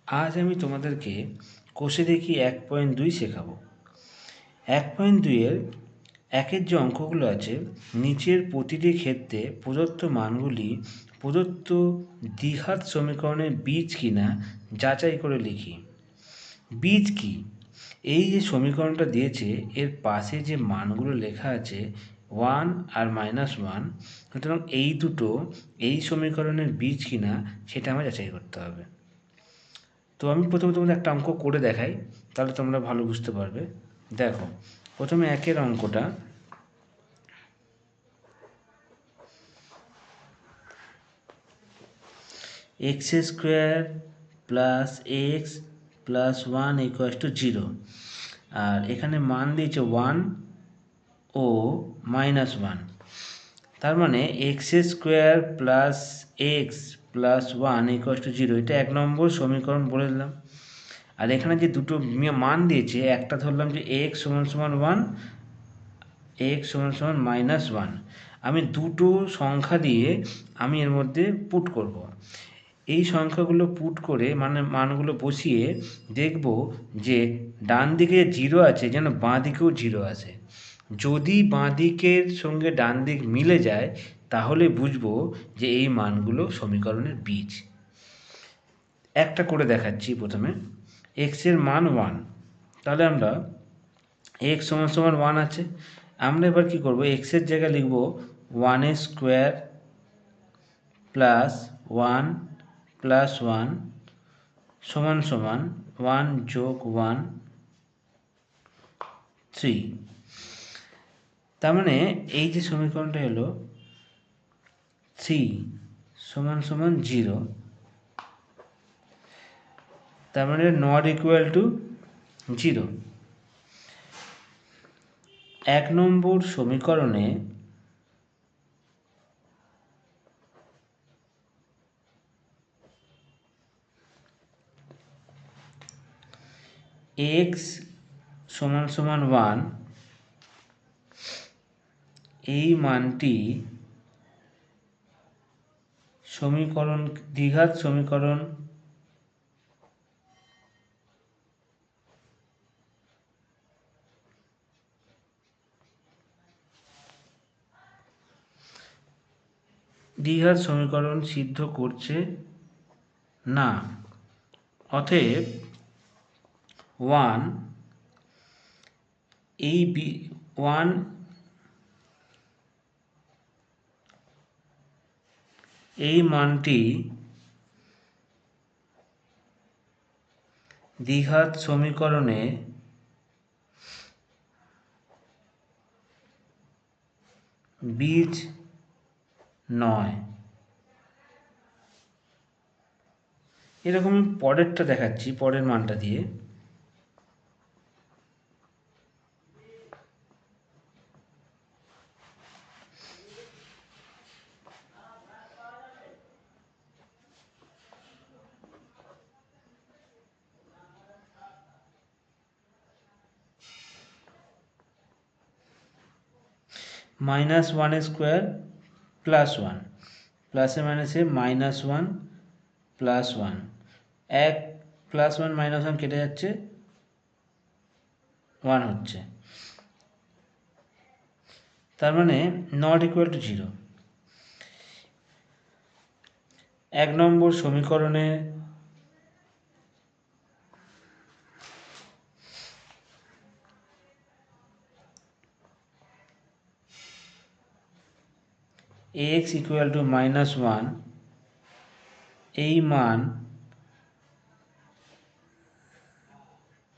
আজ আমি তোমাদেরকে কষে দেখি 1.2 শেখাবো। 1.2-এর একের যে অঙ্কগুলো আছে, নিচের প্রতিটি ক্ষেত্রে প্রদত্ত মানগুলি প্রদত্ত দ্বিঘাত সমীকরণের বীজ কিনা যাচাই করে লিখি। বীজ কি? এই যে সমীকরণটা দিয়েছে এর পাশে যে মানগুলো লেখা আছে 1 আর -1, সুতরাং এই দুটো এই সমীকরণের বীজ কিনা সেটা আমার যাচাই করতে হবে। তো আমি প্রথমে তোমাদের একটা অঙ্ক করে দেখাই, তাহলে তোমরা ভালো বুঝতে পারবে। দেখো, প্রথমে একের অঙ্কটা, x² প্লাস x প্লাস 1 = 0, আর এখানে মান দিয়েছে 1 ও -1। তার মানে x² প্লাস x প্লাস 1 = 0, এটা 1 নম্বর সমীকরণ বলে দিলাম। আর এখানে যে দুটো মান দিয়েছে, একটা ধরলাম যে x = 1, x = -1। আমি দুটো সংখ্যা দিয়ে আমি এর মধ্যে পুট করব। এই সংখ্যাগুলো পুট করে মানে মানগুলো বসিয়ে দেখব যে ডান দিকে 0 আছে যেন বাঁ দিকেও 0 আসে। যদি বাঁ দিকের সঙ্গে ডান দিক মিলে যায় তাহলে বুঝবো যে এই মানগুলো সমীকরণের বীজ। একটা করে দেখাচ্ছি। প্রথমে x এর মান 1, তাহলে আমরা x = 1 আছে, আমরা এবার কি করব, x এর জায়গায় লিখব 1² প্লাস 1 প্লাস 1 সমান সমান 1 যোগ 1 3। তার মানে এই যে সমীকরণটা হলো 3 সমান সমান 0, তার মানে নট ইকুয়াল টু 0। 1 নম্বর সমীকরণে x = 1, এই মানটি সমীকরণ দ্বিঘাত সমীকরণ সিদ্ধ করছে না। অতএব 1 এই মানটি দ্বিঘাত সমীকরণে বীজ নয়। এরকম পরেরটা দেখাচ্ছি, পরের মানটা দিয়ে। -1² প্লাস 1, প্লাসে মাইনাসে -1 প্লাস 1, 1 প্লাস 1 -1 কেটে যাচ্ছে, 1 হচ্ছে। তার মানে নট ইকুয়াল টু 0। 1 নম্বর সমীকরণে x = -1, এই মান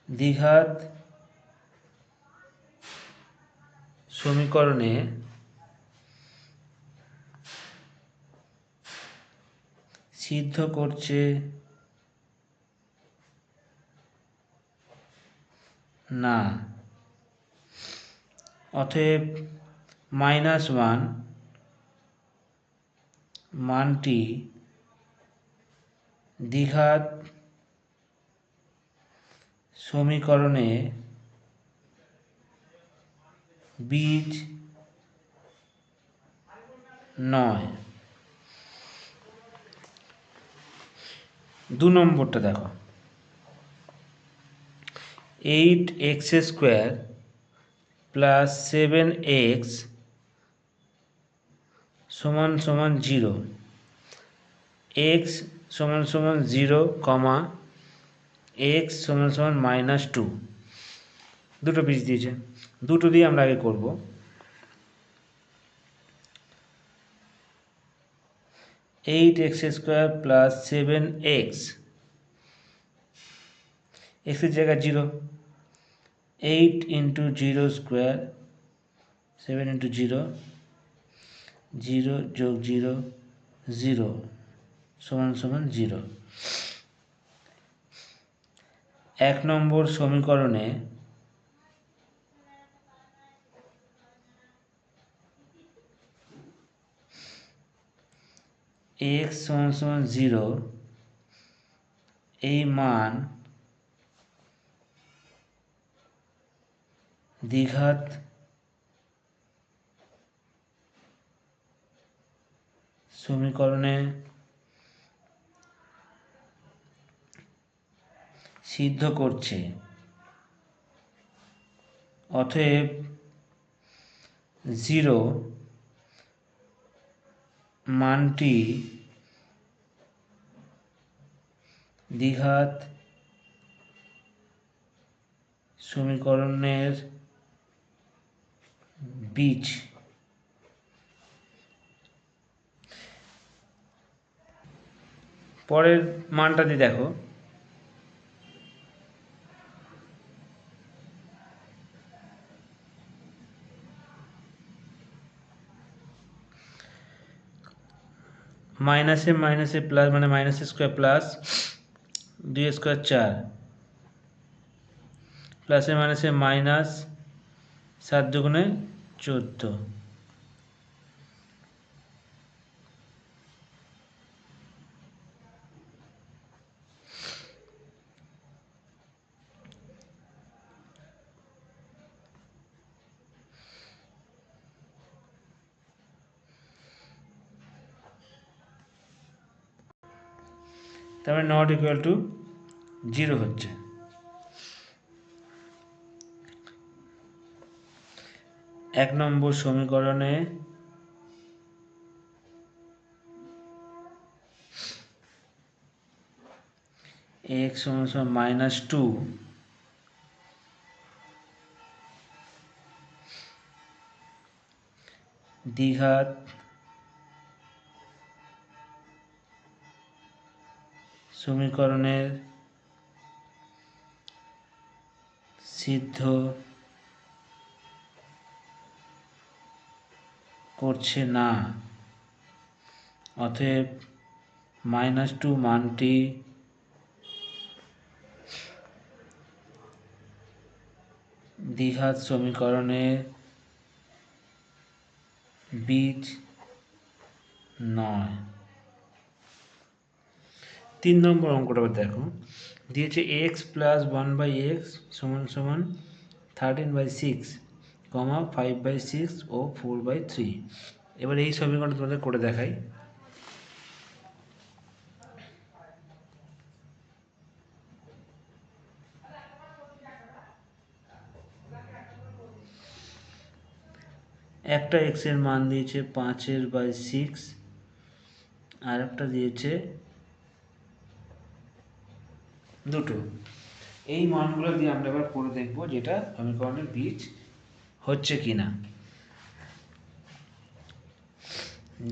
দ্বিঘাত সমীকরণে সিদ্ধ করছে না। অতএব -1 মানটি দ্বিঘাত সমীকরণে বীজ নয়। 2 নম্বরটা দেখো, 8x² প্লাস 7x সমান সমান 0, x সমান সমান 0, x সমান সমান -2, দুটো বীজ দিয়েছে, দুটো দিয়ে আমরা আগে করব। Eight x square plus 7x, এক্সের জায়গায় 0, 8 ইন্টু 0 স্কোয়ার, 7 ইন্টু 0, 0 যোগ 0, 0 সমান সমান 0। 1 নম্বর সমীকরণে x সমান সমান 0 এই মান দ্বিঘাত সমীকরণে সিদ্ধ করছে, অতএব 0 মানটি দ্বিঘাত সমীকরণের বীজ। পরের মানটা দিয়ে দেখো, মাইনাসে মাইনাসে প্লাস মানে মাইনাস স্কোয়ার প্লাস 2 স্কোয়ার 4, প্লাসে মাইনাসে মাইনাস 7 দুগুণে 14, তারপরে নট ইকুয়াল টু 0 হচ্ছে। এক নম্বর সমীকরণে x সমান সমান -2 দ্বিঘাত সমীকরণের সিদ্ধ করছে না, অতএব -2 মানটি দ্বিঘাত সমীকরণের বীজ নয়। 3 নম্বর অঙ্কটা দেখো, দিয়েছে x প্লাস 1/x সমান সমান 13/6, 5/6 ও 4/3। এবার এই সমীকরণটা তোমাদের করে দেখাই। একটা x এর মান দিয়েছে 5/6, আর একটা দিয়েছে 2। এই মানগুলো দিয়ে আমরা এবার করে দেখব যেটা সমীকরণের বীজ হচ্ছে কিনা।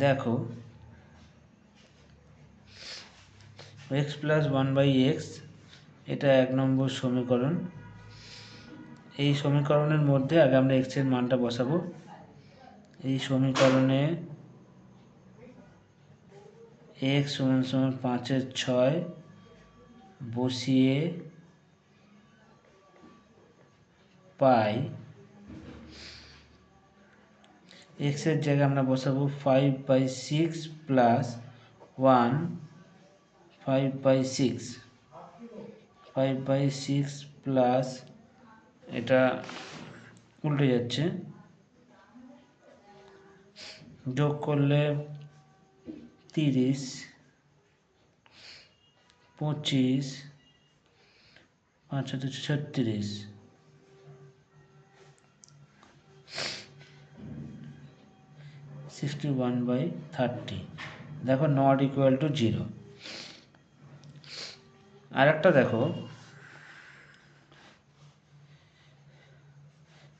দেখো x প্লাস 1/x, এটা 1 নম্বর সমীকরণ। এই সমীকরণের মধ্যে আগে আমরা x এর মানটা বসাবো। এই সমীকরণে x সমান সমান 5/6 বসিয়ে পাই, x এর জায়গায় আমরা বসাবো 5/6 প্লাস 1, 5/6, 5/6 প্লাস, এটা উল্টে যাচ্ছে, যোগ করলে 30, 25, 5 আর 2 36, সিক্সটি ওয়ান বাই 30। দেখো নট ইকুয়াল টু 0। আর একটা দেখো,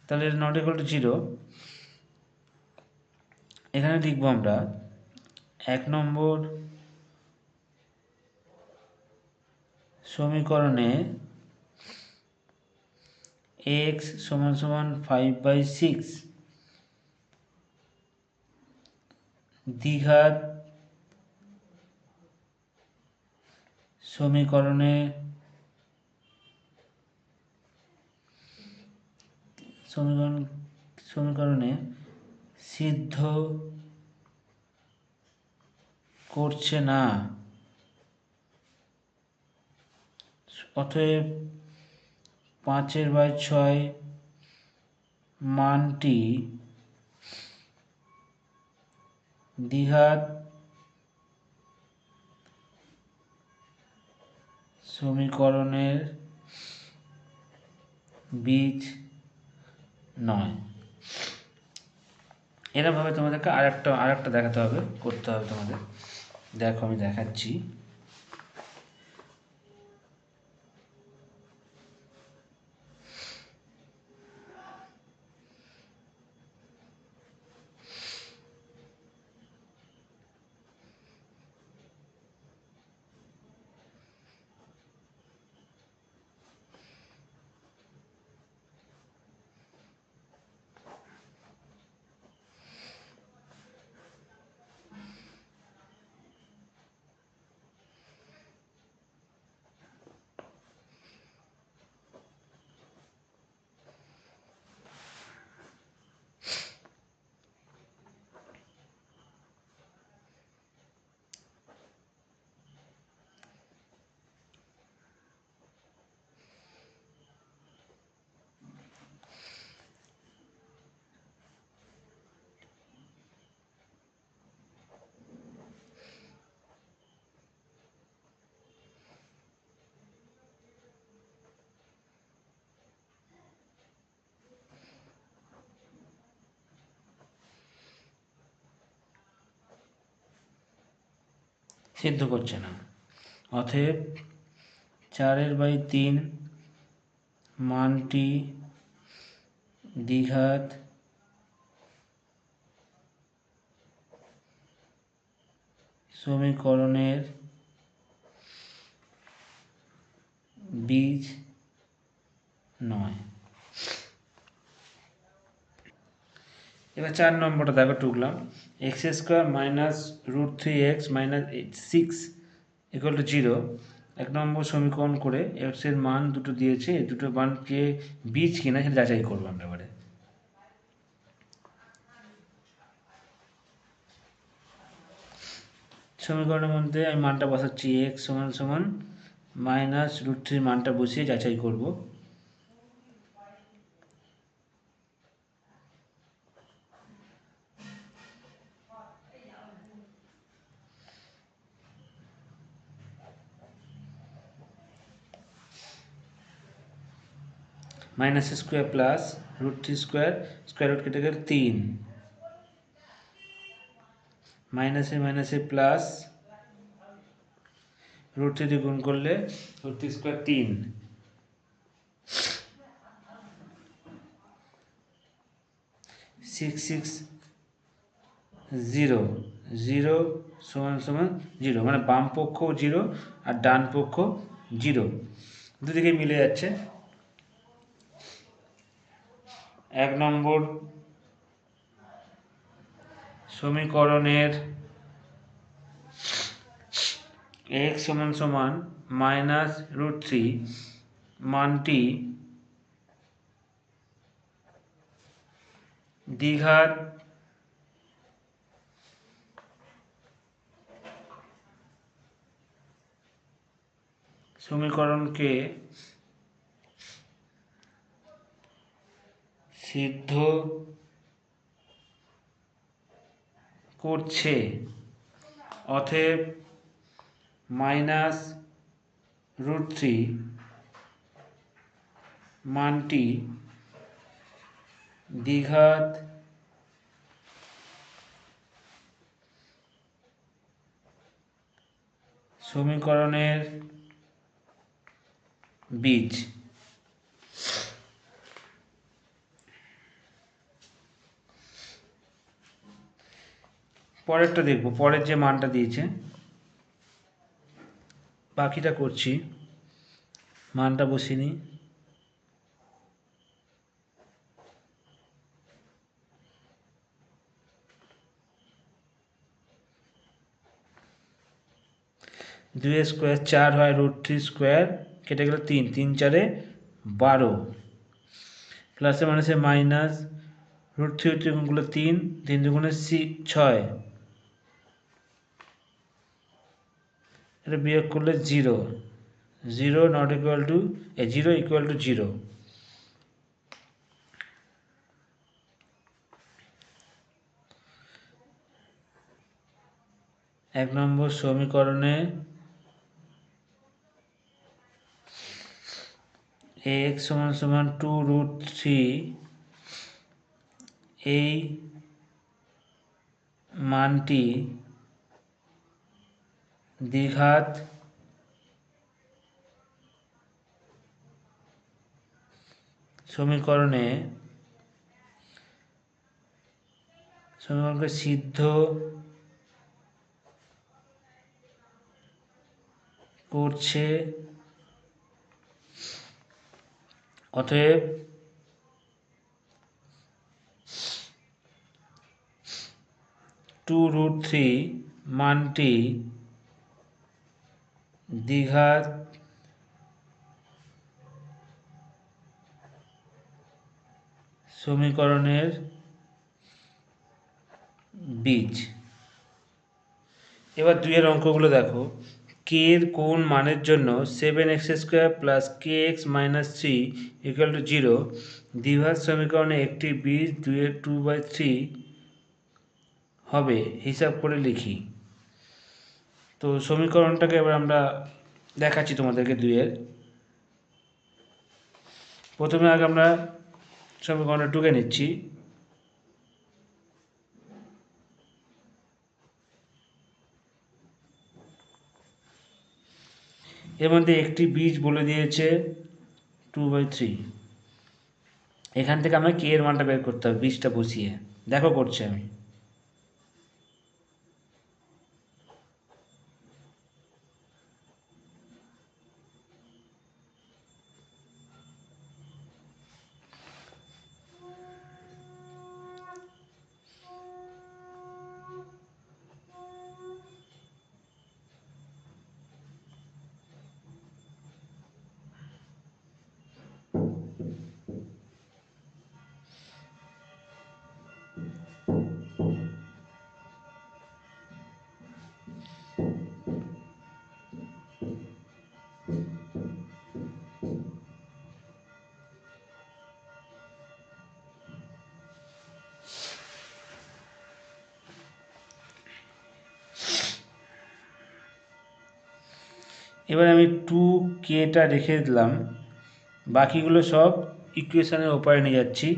তাহলে নট ইকুয়াল টু 0, এখানে লিখবো আমরা 1 নম্বর সমীকরণে x সমান সমান 5/6 দ্বিঘাত সমীকরণে সিদ্ধ করছে না, অতএব 5/6 মানটি দ্বিঘাত সমীকরণের বীজ নয়। এরকমভাবে তোমাদেরকে আরেকটা দেখাতে হবে, করতে হবে তোমাদের। দেখো আমি দেখাচ্ছি। সিদ্ধ করছে না, অতএব 4/3 মানটি দ্বিঘাত সমীকরণের বীজ নয়। এবার 4 নম্বরটা দেখো টুকলাম, x² minus √3x minus 6 equal to 0। 1 নম্বর সমীকরণ করে x এর মান দুটো দিয়েছে, এই দুটো মানকে বীজ কিনা সেটা যাচাই করবো আমরা এবারে। সমীকরণের মধ্যে আমি মানটা বসাচ্ছি, x সমান সমান মাইনাস √3 মানটা বসিয়ে যাচাই করব। -² প্লাস √3² স্কোয়ার রুট কেটে গেলে 3, মাইনাসে মাইনাসে প্লাস √3 দিয়ে গুণ করলে √3² 3, 6 6 0 0 সমান সমান 0, মানে বাম পক্ষ 0 আর ডান পক্ষ 0, দুদিকে মিলে যাচ্ছে। 1 নম্বর সমীকরণের x সমান সমান মাইনাস √3 মানটি দ্বিঘাত সমীকরণকে সিদ্ধ করছে, অতএব মাইনাস √3 মানটি দ্বিঘাত সমীকরণের বীজ। পরেরটা দেখব, পরের যে মানটা দিয়েছে, বাকিটা করছি, মানটা বসিয়ে নিই। দুই স্কোয়ার 4 হয়, √3 স্কোয়ার কেটে গেল 3, 3 4 12, প্লাসে মাইনাসে মাইনাস, √3 গুলো 3, 3 দুগুণে 6, এটা বিয়োগ করলে 0, 0 not equal to 0 equal to 0। এক নম্বর সমীকরণে x = 2√3 এই মানটি দ্বিঘাত সমীকরণকে সিদ্ধ করছে, অতএব √3 মানটি দ্বিঘাত সমীকরণের বীজ। এবার 2 এর অঙ্কগুলো দেখো। k এর কোন মানের জন্য 7x² + kx - 3 = 0 দ্বিঘাত সমীকরণে একটি বীজ 2/3 হবে হিসাব করে লিখি। তো সমীকরণটাকে এবার আমরা দেখাচ্ছি তোমাদেরকে 2 এর। প্রথমে আগে আমরা সমীকরণটা টুকে নিচ্ছি। এর মধ্যে একটি বীজ বলে দিয়েছে 2/3। এখান থেকে আমরা কে এর মানটা বের করতে হবে, বীজটা বসিয়ে। দেখো করছি আমি। এবার আমি 2k রেখে দিলাম, বাকিগুলো সব ইকুয়েশনের ওপরে নিয়ে যাচ্ছি।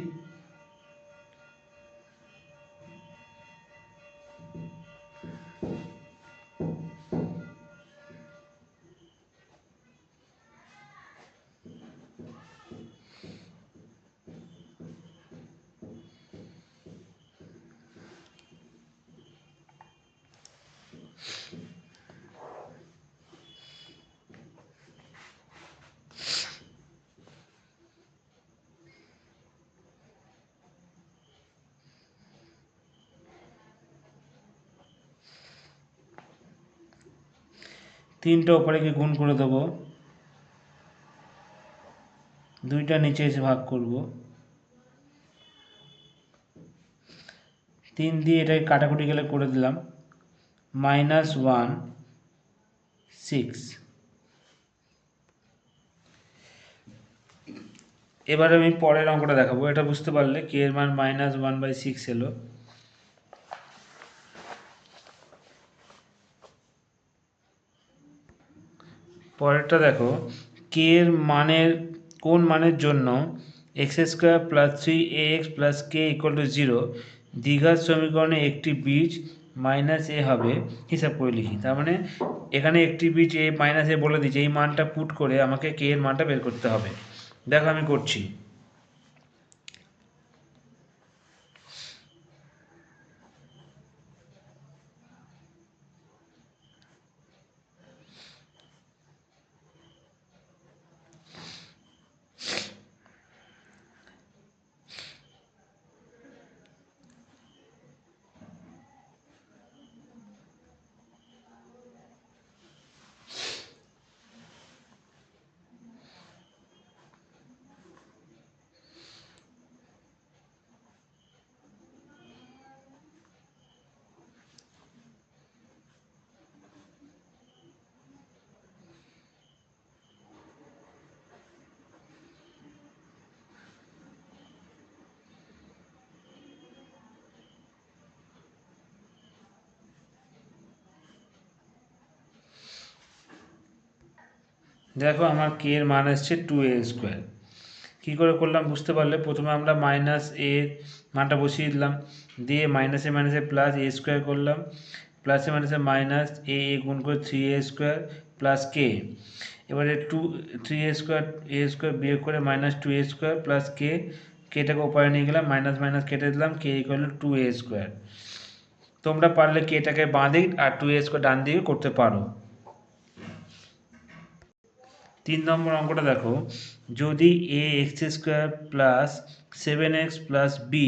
তিনটে ওপরে গিয়ে গুণ করে দেবো, 2টা নিচে এসে ভাগ করব। 3 দিয়ে এটাকে কাটাকুটি গেলে করে দিলাম, -1 6। এবার আমি পরের অঙ্কটা দেখাবো। এটা বুঝতে পারলে k এর মান -1/6 এলো। পরেরটা দেখো, k এর মানের কোন মানের জন্য x² plus 3ax plus k equal to 0 দ্বিঘাত সমীকরণে একটি বীজ মাইনাস এ হবে হিসাব করে লিখি। তার মানে এখানে একটি বীজ এ মাইনাস এ বলে দিচ্ছে, এই মানটা পুট করে আমাকে কে এর মানটা বের করতে হবে। দেখো আমি করছি। দেখো আমার কে এর মান এসছে 2a²। কী করে করলাম বুঝতে পারলে, প্রথমে আমরা মাইনাস এ মানটা বসিয়ে দিলাম, দিয়ে মাইনাসে মাইনাসে প্লাস a² করলাম, প্লাসে মাইনাসে মাইনাস এ গুণ করে 3a² প্লাস কে। এবারে 3a² বিয়োগ করে -2a² প্লাস কে, কেটাকে ওপারে নিয়ে গেলাম, মাইনাস মাইনাস কেটে দিলাম, কে ইকুয়াল টু 2a²। তোমরা পারলে কেটাকে বাঁ দিক আর 2a² ডান দিকে করতে পারো। 3 নম্বর অঙ্কটা দেখো, যদি ax² plus 7x plus b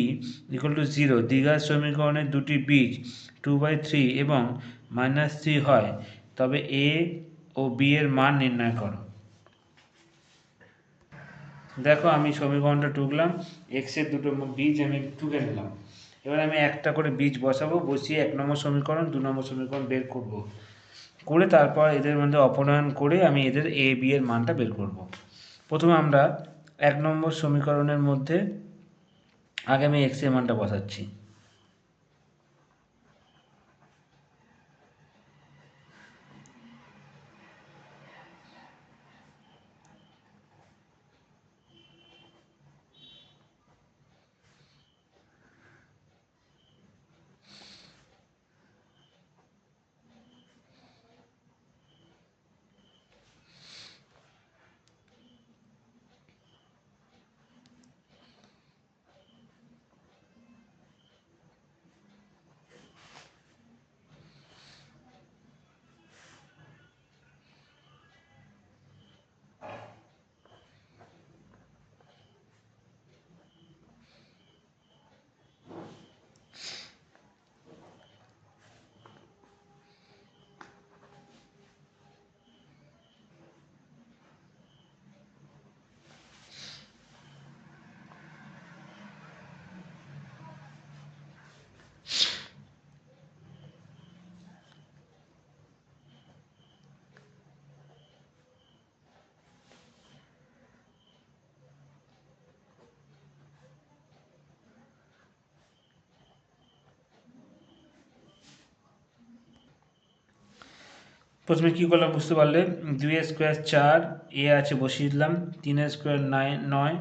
equal to 0 দ্বিঘাত সমীকরণের দুটি বীজ 2/3 এবং -3 হয়, তবে a ও b এর মান নির্ণয় করো। দেখো আমি সমীকরণটা টুকলাম, এক্স এর দুটো বীজ আমি টুকে নিলাম। এবার আমি একটা করে বীজ বসাবো, বসিয়ে 1 নম্বর সমীকরণ 2 নম্বর সমীকরণ বের করব, করে তারপর এদের মধ্যে অপনয়ন করে আমি এদের এ বি এর মানটা বের করব। প্রথমে আমরা 1 নম্বর সমীকরণের মধ্যে আগে আমি এক্স এর মানটা বসাচ্ছি। প্রথমে কী করলাম বুঝতে পারলে, 2a² 4, এ আছে বসিয়ে দিলাম, 3a² 9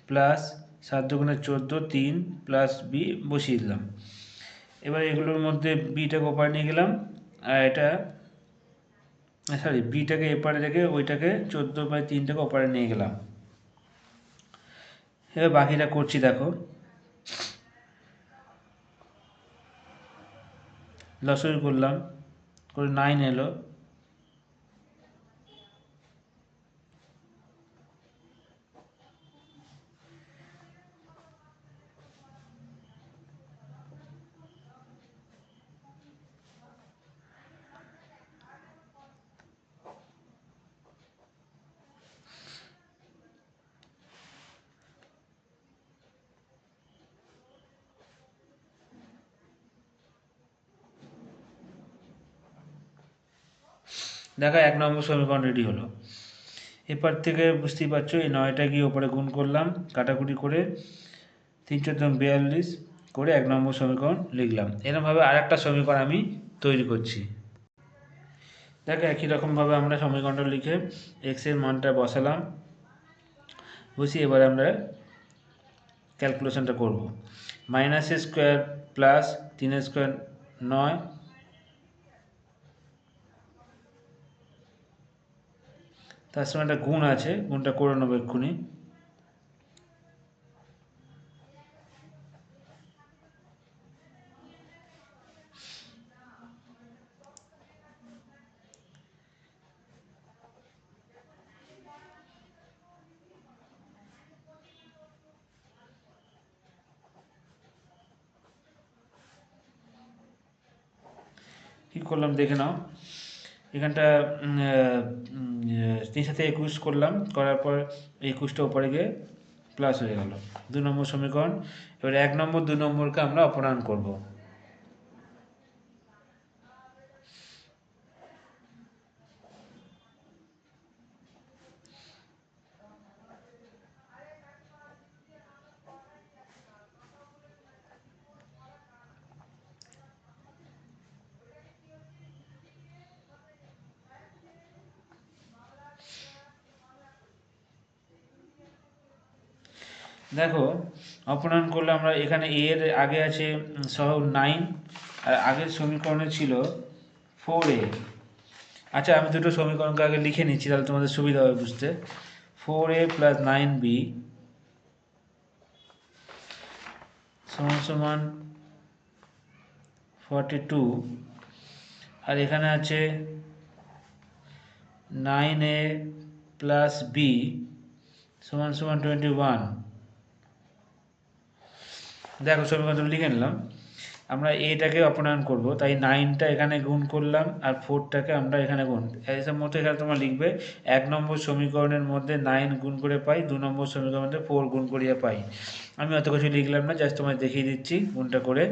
প্লাস 7 দুগুণে 14 3 প্লাস বি বসিয়ে দিলাম। এবার এগুলোর মধ্যে বিটাকে ওপারে নিয়ে গেলাম, আর এটা সরি বিটাকে এপারে রেখে ওইটাকে 14/3টাকে ওপারে নিয়ে গেলাম। এবার বাকিটা করছি দেখো। লসাগু করলাম, করে 9 এলো। দেখো 1 নম্বর সমীকরণ রেডি হলো। এরপর থেকে বুঝতেই পারছো, এই 9টা গিয়ে ওপরে গুণ করলাম, কাটাকুটি করে 3 × 4 = 42 করে 1 নম্বর সমীকরণ লিখলাম। এরকমভাবে আরেকটা সমীকরণ আমি তৈরি করছি। দেখো একই রকমভাবে আমরা সমীকরণটা লিখে এক্স এর মানটা বসালাম, বসিয়ে এবারে আমরা ক্যালকুলেশনটা করব। মাইনাস স্কোয়ার প্লাস 3 স্কোয়ার 9, তার সঙ্গে একটা গুণ আছে, গুণটা করে নেবো এক্ষুনি। কী করলাম দেখে নাও, এখানটা 3 সাথে 21 করলাম, করার পর 21টা উপরে গিয়ে প্লাস হয়ে গেল। 2 নম্বর সমীকরণ। এবার 1 নম্বর 2 নম্বরকে আমরা অপসারণ করব। দেখো অপসারণ করলে আমরা এখানে এর আগে আছে সহগ 9, আর আগের সমীকরণে ছিল 4a। আচ্ছা আমি দুটো সমীকরণকে আগে লিখে নিচ্ছি, তাহলে তোমাদের সুবিধা হবে বুঝতে। 4a প্লাস 9b সমান সমান 42, আর এখানে আছে 9a প্লাস b সমান সমান 21। দেখো সমীকরণটা লিখে নিলাম। আমরা এটাকে অপসারণ করব, তাই 9টা এখানে গুণ করলাম আর 4টাকে আমরা এখানে গুণ। এইসব মতো এখানে তোমরা লিখবে 1 নম্বর সমীকরণের মধ্যে 9 গুণ করে পাই, 2 নম্বর সমীকরণের মধ্যে 4 গুণ করিয়া পাই। আমি অত কিছু লিখলাম না, জাস্ট তোমায় দেখিয়ে দিচ্ছি গুণটা করে।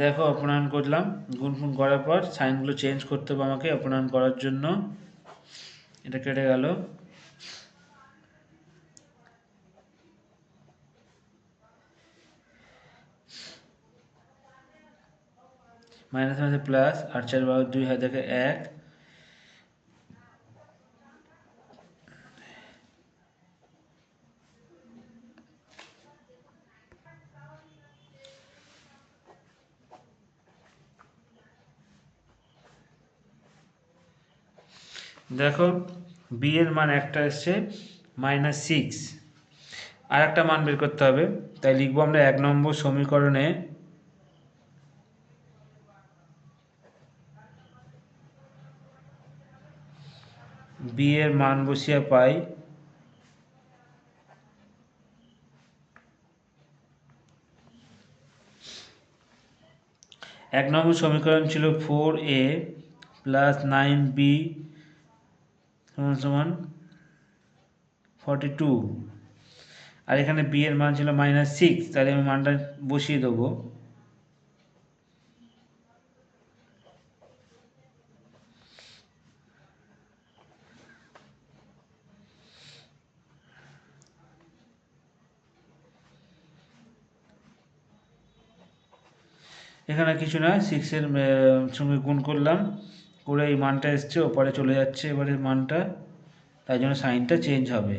দেখো অপসারণ করলাম, গুণ গুণ করার পর সাইনগুলো চেঞ্জ করতে হবে আমাকে অপসারণ করার জন্য। এটা কেটে গেল। মাইনাস মাইনাসে প্লাস, 8 4 12 2 হাতে দেখে 1। দেখো বি এর মান একটা এসছে -6, আর একটা মান বের করতে হবে। তাই লিখবো আমরা 1 নম্বর সমীকরণে বি এর মান বসিয়ে পাই 1 নম্বর সমীকরণ ছিল 4a প্লাস 9b সমান সমান 42, আর এখানে বি এর মান ছিল -6, তাহলে আমি মানটা বসিয়ে দেবো। এখানে কিছু না, 6-এর সঙ্গে গুণ করলাম, করে এই মানটা এসছে ওপরে চলে যাচ্ছে এবারে মানটা, তাই জন্য সাইনটা চেঞ্জ হবে।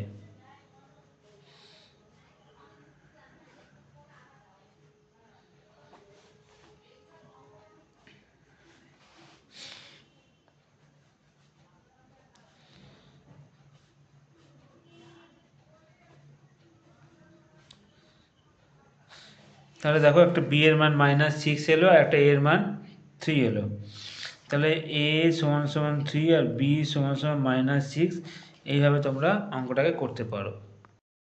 তাহলে দেখো একটা বি এর মান -6 এলো, আর একটা এ এর মান 3 এলো। তাহলে এ সমান সমান 3 আর বি সমান সমান -6, এইভাবে তোমরা অঙ্কটাকে করতে পারো।